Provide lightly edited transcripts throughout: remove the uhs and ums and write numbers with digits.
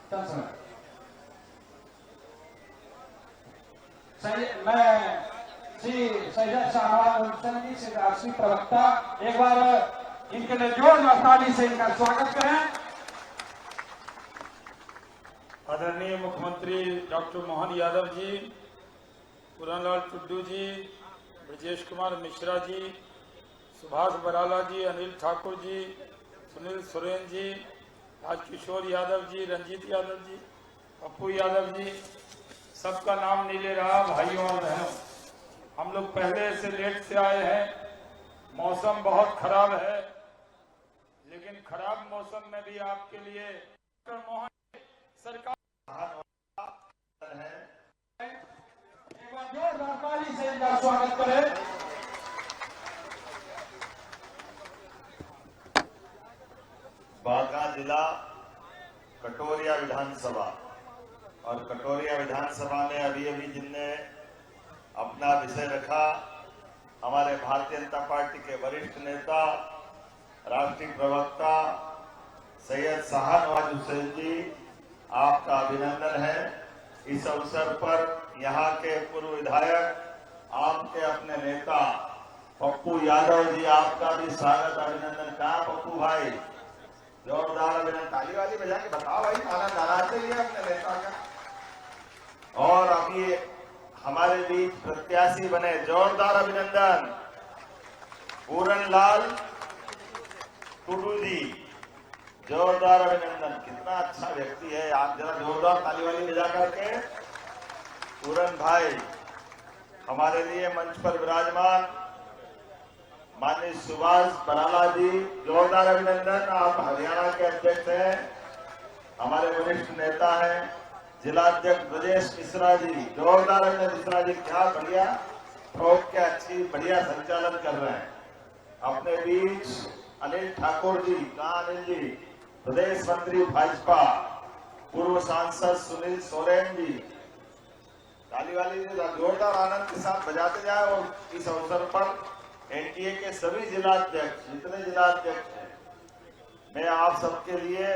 मैं श्री सैयद शाहनवाज हुसैन जी से राष्ट्रीय प्रवक्ता एक बार इनके लिए जोरदार ताली से इनका स्वागत करें। आदरणीय मुख्यमंत्री डॉक्टर मोहन यादव जी, पूरनलाल टुड्डू जी, ब्रजेश कुमार मिश्रा जी, सुभाष बराला जी, अनिल ठाकुर जी, सुनील सोरेन जी, राजकिशोर यादव जी, रंजीत यादव जी, पप्पू यादव जी, सबका नाम नहीं ले रहा। भाइयों और बहनों, हम लोग पहले से लेट से आए हैं, मौसम बहुत खराब है, लेकिन खराब मौसम में भी आपके लिए मोहन सरकार एक बार जोरदार ताली से इनका स्वागत करें। बांका जिला कटोरिया विधानसभा और कटोरिया विधानसभा में अभी अभी जिनने अपना विषय रखा, हमारे भारतीय जनता पार्टी के वरिष्ठ नेता राष्ट्रीय प्रवक्ता सैयद शाहनवाज हुसैन जी, आपका अभिनंदन है। इस अवसर पर यहाँ के पूर्व विधायक, आपके अपने नेता पप्पू यादव जी, आपका भी स्वागत अभिनंदन। कहा पप्पू भाई, जोरदार अभिनंदन, ताली वाली बजा के बताओ भाई, आनंद आना चाहिए अपने नेता का। और अभी हमारे बीच प्रत्याशी बने, जोरदार अभिनंदन पूरनलाल टुड्डू जी, जोरदार अभिनंदन। कितना अच्छा व्यक्ति है, आप जरा जोरदार ताली वाली बजा करके। पूरन भाई हमारे लिए मंच पर विराजमान माननीय सुभाष बराला जी, जोरदार अभिनंदन। आप हरियाणा के अध्यक्ष हैं, हमारे वरिष्ठ नेता हैं। जिलाध्यक्ष ब्रजेश मिश्रा जी, जोरदार अभिनंदन। मिश्रा जी क्या बढ़िया ठोक के अच्छी बढ़िया संचालन कर रहे हैं। अपने बीच अनिल ठाकुर जी, कहाँ अनिल जी, प्रदेश मंत्री भाजपा, पूर्व सांसद सुनील सोरेन जी, ताली वाली जोरदार आनंद के साथ बजाते जाए। और इस अवसर पर एनडीए के सभी जिलाध्यक्ष, जितने जिलाध्यक्ष हैं, मैं आप सबके लिए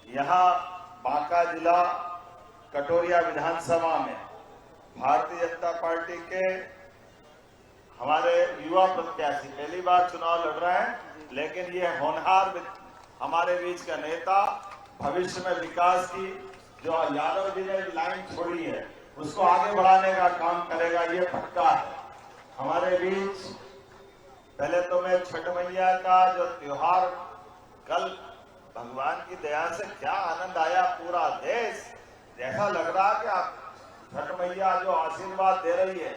यहाँ बांका जिला कटोरिया विधानसभा में भारतीय जनता पार्टी के हमारे युवा प्रत्याशी पहली बार चुनाव लड़ रहे हैं, लेकिन ये होनहार हमारे बीच का नेता, भविष्य में विकास की जो यादव जी ने लाइन छोड़ी है उसको आगे बढ़ाने का काम करेगा, ये पक्का है। हमारे बीच पहले तो मैं छठ मैया का जो त्योहार कल, भगवान की दया से क्या आनंद आया, पूरा देश जैसा लग रहा कि आप छठ मैया जो आशीर्वाद दे रही है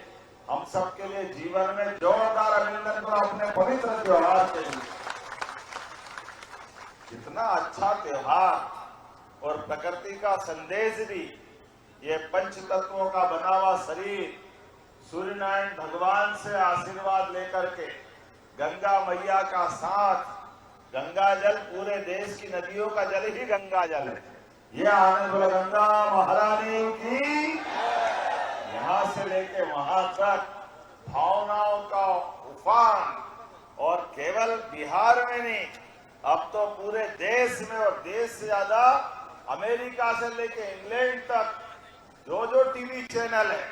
हम सबके लिए जीवन में। जोरदार अभिनंदन करो अपने पवित्र त्योहार के लिए। कितना अच्छा त्योहार और प्रकृति का संदेश भी, ये पंच तत्वों का बना हुआ शरीर, सूर्य नारायण भगवान से आशीर्वाद लेकर के, गंगा मैया का साथ, गंगा जल पूरे देश की नदियों का जल ही गंगा जल है। ये आनंद बोलो गंगा महारानी की। यहाँ से लेके वहां तक भावनाओं का उफान, और केवल बिहार में नहीं, अब तो पूरे देश में, और देश से ज्यादा अमेरिका से लेके इंग्लैंड तक जो टीवी चैनल है,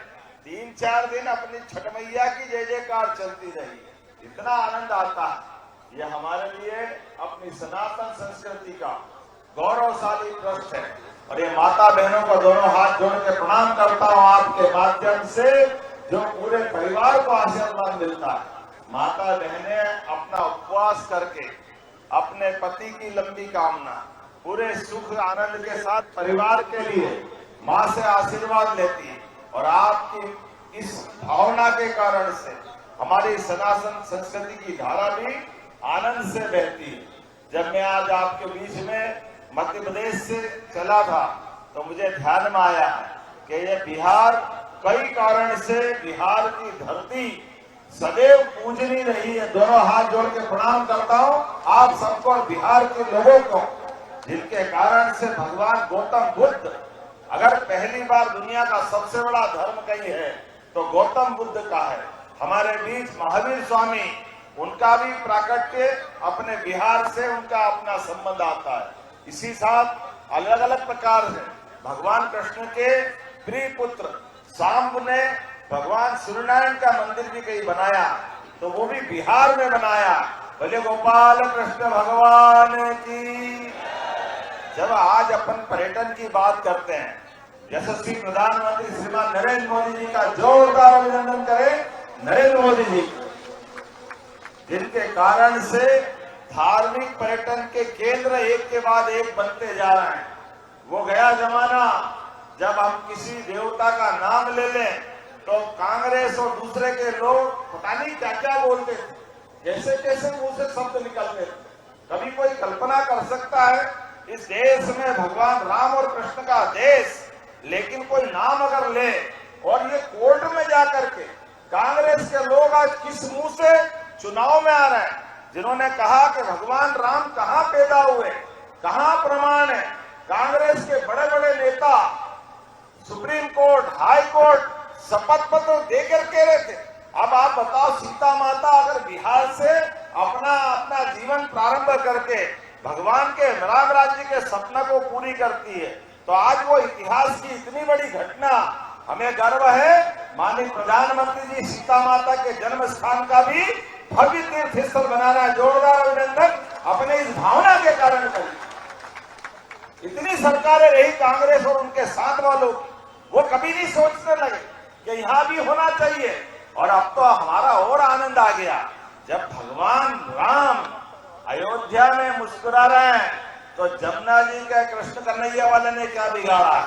3-4 दिन अपनी छठ मैया की जय जयकार चलती रही है। इतना आनंद आता है। ये हमारे लिए अपनी सनातन संस्कृति का गौरवशाली ट्रस्ट है। और ये माता बहनों को दोनों हाथ जोड़ के प्रणाम करता हूँ आपके माध्यम से, जो पूरे परिवार को आशीर्वाद मिलता है। माता बहनें अपना उपवास करके अपने पति की लंबी कामना, पूरे सुख आनंद के साथ परिवार के लिए माँ से आशीर्वाद लेती है। और आपकी इस भावना के कारण से हमारी सनातन संस्कृति की धारा भी आनंद से बहती है। जब मैं आज आपके बीच में मध्य प्रदेश से चला था तो मुझे ध्यान में आया कि ये बिहार कई कारण से, बिहार की धरती सदैव पूजनी रही है। दोनों हाथ जोड़ के प्रणाम करता हूँ आप सबको और बिहार के लोगों को, जिनके कारण से भगवान गौतम बुद्ध, अगर पहली बार दुनिया का सबसे बड़ा धर्म कहीं है तो गौतम बुद्ध का है। हमारे बीच महावीर स्वामी, उनका भी प्राकट्य अपने बिहार से, उनका अपना संबंध आता है। इसी साथ अलग अलग प्रकार से भगवान कृष्ण के प्रिय पुत्र सांब ने भगवान सूर्यनारायण का मंदिर भी कहीं बनाया, तो वो भी बिहार में बनाया। बोले गोपाल कृष्ण भगवान की। जब आज अपन पर्यटन की बात करते हैं, यशस्वी प्रधानमंत्री श्रीमान नरेंद्र मोदी जी का जोरदार अभिनंदन करें। नरेंद्र मोदी जी जिनके कारण से धार्मिक पर्यटन के केंद्र एक के बाद एक बनते जा रहे हैं। वो गया जमाना जब हम किसी देवता का नाम ले लें तो कांग्रेस और दूसरे के लोग पता नहीं क्या क्या बोलते थे, कैसे कैसे मुंह से शब्द निकलते थे। कभी कोई कल्पना कर सकता है इस देश में भगवान राम और कृष्ण का देश, लेकिन कोई नाम अगर ले और ये कोर्ट में जाकर के कांग्रेस के लोग आज किस मुंह से चुनाव में आ रहे हैं, जिन्होंने कहा कि भगवान राम कहां पैदा हुए, कहां प्रमाण है। कांग्रेस के बड़े बड़े नेता सुप्रीम कोर्ट, हाई कोर्ट शपथ पत्र देकर कह रहे थे। अब आप बताओ, सीता माता अगर बिहार से अपना जीवन प्रारंभ करके भगवान के राम राज्य के सपना को पूरी करती है, तो आज वो इतिहास की इतनी बड़ी घटना, हमें गर्व है। माननीय प्रधानमंत्री जी सीता माता के जन्म स्थान का भी भव्य तीर्थ स्थल बनाना, जोरदार अभिनंदन अपने इस भावना के कारण करी। इतनी सरकारें रही कांग्रेस और उनके साथ वालों की, वो कभी नहीं सोचने लगे कि यहां भी होना चाहिए। और अब तो हमारा और आनंद आ गया जब भगवान राम अयोध्या में मुस्कुरा रहे हैं, तो जमुना जी का कृष्ण कन्हैया वाले ने क्या बिगाड़ा।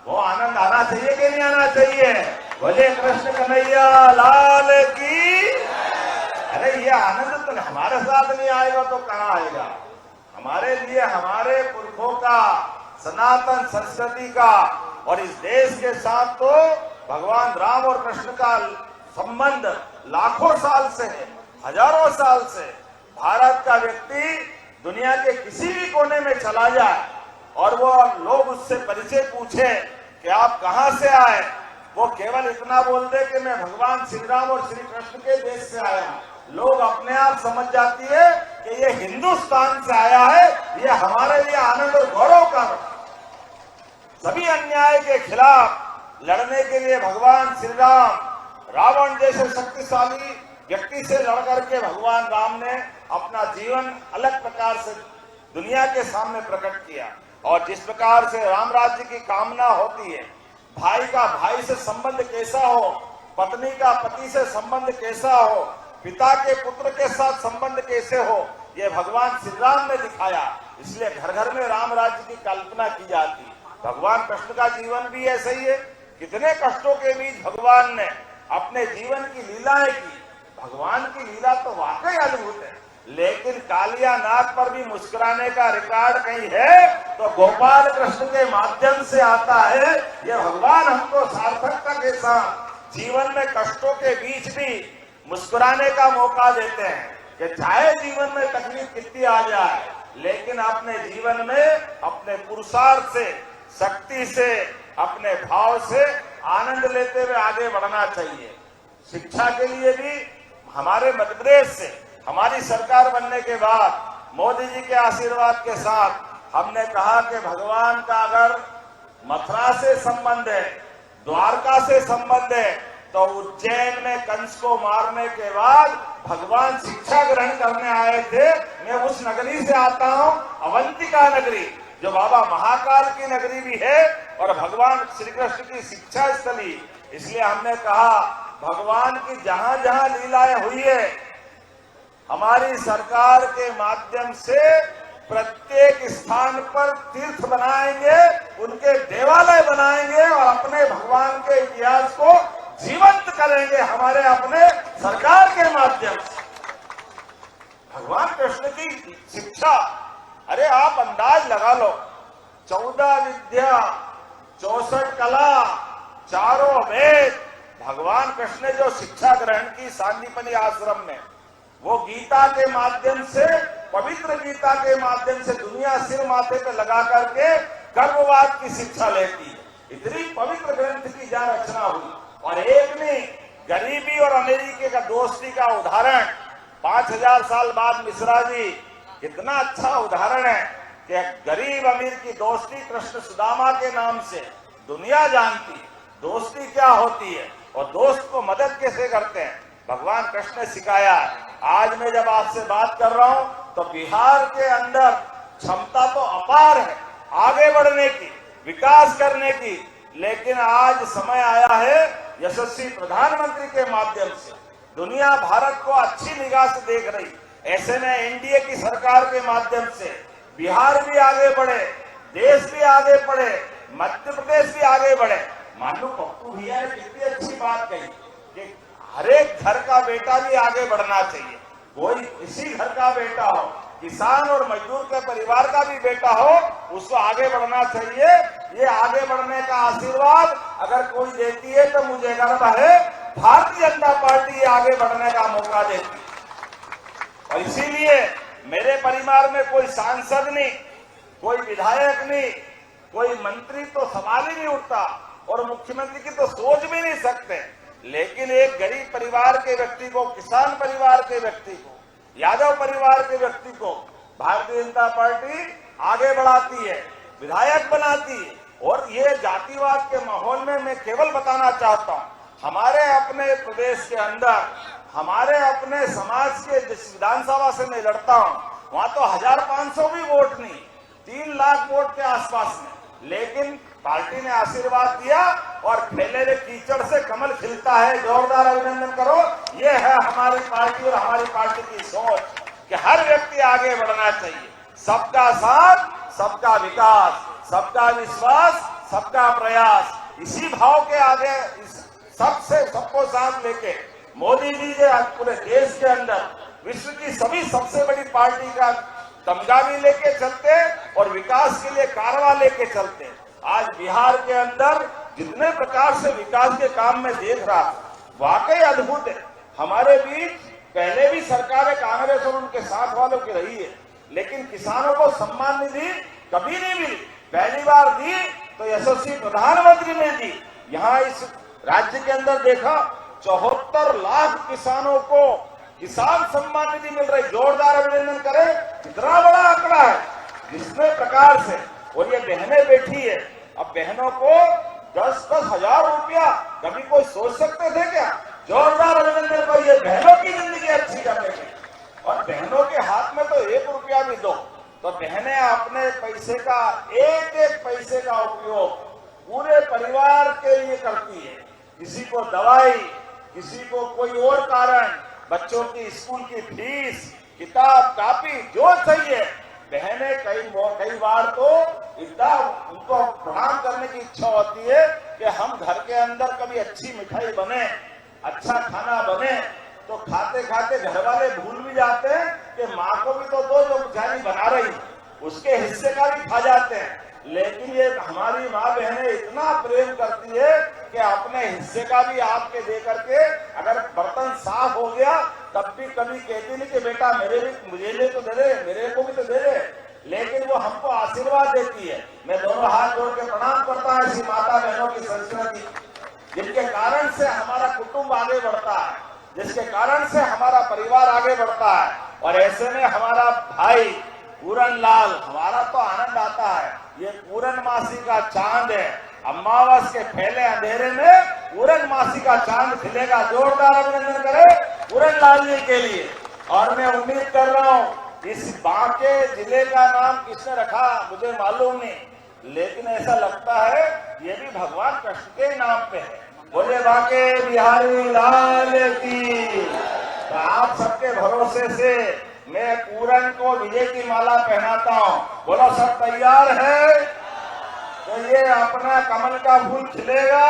वो आनंद आना चाहिए कि नहीं आना चाहिए? बोले कृष्ण कन्हैया लाल की। अरे ये आनंद तो हमारे साथ नहीं आएगा तो कहाँ आएगा? हमारे लिए, हमारे पुरखों का, सनातन संस्कृति का और इस देश के साथ तो भगवान राम और कृष्ण का संबंध लाखों साल से है, हजारों साल से। भारत का व्यक्ति दुनिया के किसी भी कोने में चला जाए और वो लोग उससे परिचय पूछे कि आप कहां से आए, वो केवल इतना बोल दे कि मैं भगवान श्री राम और श्री कृष्ण के देश से आया हूं, लोग अपने आप समझ जाती है कि ये हिंदुस्तान से आया है। ये हमारे लिए आनंद और गौरव का। सभी अन्याय के खिलाफ लड़ने के लिए भगवान श्री राम रावण जैसे शक्तिशाली व्यक्ति से लड़ करके भगवान राम ने अपना जीवन अलग प्रकार से दुनिया के सामने प्रकट किया। और जिस प्रकार से राम राज्य की कामना होती है, भाई का भाई से संबंध कैसा हो, पत्नी का पति से संबंध कैसा हो, पिता के पुत्र के साथ संबंध कैसे हो, ये भगवान श्री राम ने दिखाया। इसलिए घर घर में राम राज्य की कल्पना की जाती है। भगवान कृष्ण का जीवन भी ऐसा ही है। कितने कष्टों के बीच भगवान ने अपने जीवन की लीलाएं की। भगवान की लीला तो वाकई अद्भुत है, लेकिन कालिया नाग पर भी मुस्कुराने का रिकॉर्ड कहीं है तो गोपाल कृष्ण के माध्यम से आता है। ये भगवान हमको सार्थकता के साथ जीवन में कष्टों के बीच भी मुस्कुराने का मौका देते हैं कि चाहे जीवन में तकलीफ कितनी आ जाए, लेकिन अपने जीवन में अपने पुरुषार्थ से, शक्ति से, अपने भाव से आनंद लेते हुए आगे बढ़ना चाहिए। शिक्षा के लिए भी हमारे मध्य प्रदेश से हमारी सरकार बनने के बाद मोदी जी के आशीर्वाद के साथ हमने कहा कि भगवान का अगर मथुरा से संबंध है, द्वारका से संबंध है, तो उज्जैन में कंस को मारने के बाद भगवान शिक्षा ग्रहण करने आए थे। मैं उस नगरी से आता हूं, अवंतिका नगरी, जो बाबा महाकाल की नगरी भी है और भगवान श्री कृष्ण की शिक्षा स्थली। इसलिए हमने कहा भगवान की जहां जहां लीलाएं हुई है, हमारी सरकार के माध्यम से प्रत्येक स्थान पर तीर्थ बनाएंगे, उनके देवालय बनाएंगे और अपने भगवान के इतिहास को जीवंत करेंगे हमारे अपने सरकार के माध्यम से। भगवान कृष्ण की शिक्षा, अरे आप अंदाज लगा लो, 14 विद्या, 64 कला, चारों वेद, भगवान कृष्ण ने जो शिक्षा ग्रहण की सांदीपनि आश्रम में, वो गीता के माध्यम से, पवित्र गीता के माध्यम से दुनिया सिर माथे पे लगा करके गर्भवाद की शिक्षा लेती है। इतनी पवित्र ग्रंथ की जहाँ रचना हुई। और एक नहीं, गरीबी और अमेरिकी का दोस्ती का उदाहरण 5000 साल बाद मिश्रा जी, इतना अच्छा उदाहरण है कि गरीब अमीर की दोस्ती कृष्ण सुदामा के नाम से दुनिया जानती है दोस्ती क्या होती है और दोस्त को मदद कैसे करते हैं, भगवान कृष्ण ने सिखाया है। आज मैं जब आपसे बात कर रहा हूं तो बिहार के अंदर क्षमता तो अपार है आगे बढ़ने की, विकास करने की, लेकिन आज समय आया है यशस्वी प्रधानमंत्री के माध्यम से दुनिया भारत को अच्छी निगाह से देख रही। ऐसे में एनडीए की सरकार के माध्यम से बिहार भी आगे बढ़े, देश भी आगे बढ़े, मध्य प्रदेश भी आगे बढ़े। मान लो पप्पू भैया ने कितनी अच्छी बात कही कि हर एक घर का बेटा भी आगे बढ़ना चाहिए। कोई किसी घर का बेटा हो, किसान और मजदूर के परिवार का भी बेटा हो, उसको आगे बढ़ना चाहिए। ये आगे बढ़ने का आशीर्वाद अगर कोई देती है तो मुझे गर्व है भारतीय जनता पार्टी आगे बढ़ने का मौका देती है। और इसीलिए मेरे परिवार में कोई सांसद नहीं, कोई विधायक नहीं, कोई मंत्री तो सवाल ही नहीं उठता और मुख्यमंत्री की तो सोच भी नहीं सकते। लेकिन एक गरीब परिवार के व्यक्ति को, किसान परिवार के व्यक्ति को, यादव परिवार के व्यक्ति को भारतीय जनता पार्टी आगे बढ़ाती है, विधायक बनाती है। और ये जातिवाद के माहौल में मैं केवल बताना चाहता हूं, हमारे अपने प्रदेश के अंदर, हमारे अपने समाज के जिस विधानसभा से मैं लड़ता हूं, वहां तो 1500 भी वोट नहीं, 3 लाख वोट के आसपास में, लेकिन पार्टी ने आशीर्वाद दिया और फैले हुए कीचड़ से कमल खिलता है। जोरदार अभिनंदन करो। ये है हमारी पार्टी और हमारी पार्टी की सोच कि हर व्यक्ति आगे बढ़ना चाहिए। सबका साथ, सबका विकास, सबका विश्वास, सबका प्रयास, इसी भाव के आगे सबसे सबको साथ लेके मोदी जी जो आज पूरे देश के अंदर विश्व की सभी सबसे बड़ी पार्टी का तमगा भी लेके चलते और विकास के लिए कारवा लेके चलते। आज बिहार के अंदर जितने प्रकार से विकास के काम में देख रहा वाकई अद्भुत है। हमारे बीच पहले भी सरकारें कांग्रेस और उनके साथ वालों की रही है, लेकिन किसानों को सम्मान निधि कभी नहीं मिली। पहली बार दी तो यशस्वी प्रधानमंत्री ने दी। यहाँ इस राज्य के अंदर देखा 74 लाख किसानों को किसान सम्मान निधि मिल रही। जोरदार अभिनंदन करें, कितना बड़ा आंकड़ा है। जिसने प्रकार से, और ये बहनें बैठी है, अब बहनों को 10-10 हजार रुपया कभी कोई सोच सकते थे क्या? जोरदार अभिनंदन करिए बहनों की जिंदगी अच्छी करने की। और बहनों के हाथ में तो 1 रुपया भी दो तो बहनें अपने पैसे का, एक पैसे का उपयोग पूरे परिवार के लिए करती है। किसी को दवाई, किसी को कोई और कारण, बच्चों की स्कूल की फीस, किताब कापी जो चाहिए, बहनें कई बार तो इतना उनको प्रणाम करने की इच्छा होती है कि हम घर के अंदर कभी अच्छी मिठाई बने, अच्छा खाना बने, तो खाते खाते घर वाले भूल भी जाते हैं कि माँ को भी तो दो जो मिठाई बना रही, उसके हिस्से का भी खा जाते हैं। लेकिन ये हमारी माँ बहनें इतना प्रेम करती है कि अपने हिस्से का भी आपके दे करके, अगर बर्तन साफ हो गया तब भी कभी कहती नहीं कि बेटा मुझे लिए तो दे दे, मेरे को भी तो दे दे, लेकिन वो हमको आशीर्वाद देती है। मैं दोनों हाथ जोड़ के प्रणाम करता हूं ऐसी माता बहनों की संस्कृति, जिनके कारण से हमारा कुटुंब आगे बढ़ता है, जिसके कारण से हमारा परिवार आगे बढ़ता है। और ऐसे में हमारा भाई पूरनलाल, हमारा तो आनंद आता है। ये पूरनमासी का चांद है, अमावस के फैले अंधेरे में पूरनमासी का चांद खिलेगा। जोरदार अभिनंदन करें पूरनलाल जी के लिए। और मैं उम्मीद कर रहा हूँ इस बांके जिले का नाम किसने रखा मुझे मालूम नहीं, लेकिन ऐसा लगता है ये भी भगवान कृष्ण के नाम पे है। बोले बांके बिहारी लाल की। तो आप सबके भरोसे से मैं पूरन को विजय की माला पहनाता हूँ। बोलो सब तैयार है? तो ये अपना कमल का फूल खिलेगा।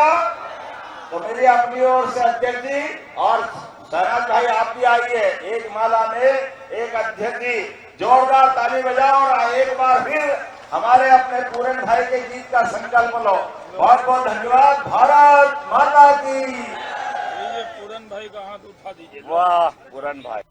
तो मेरी अपनी ओर से अध्यक्ष जी और शरद भाई आप भी आइए, एक माला में एक अध्यक्ष जी, जोरदार ताली बजाओ और एक बार फिर हमारे अपने पूरन भाई के गीत का संकल्प लो। बहुत बहुत धन्यवाद। भारत माता की। पूरन भाई का हाथ उठा दीजिए। वाह पूरन भाई।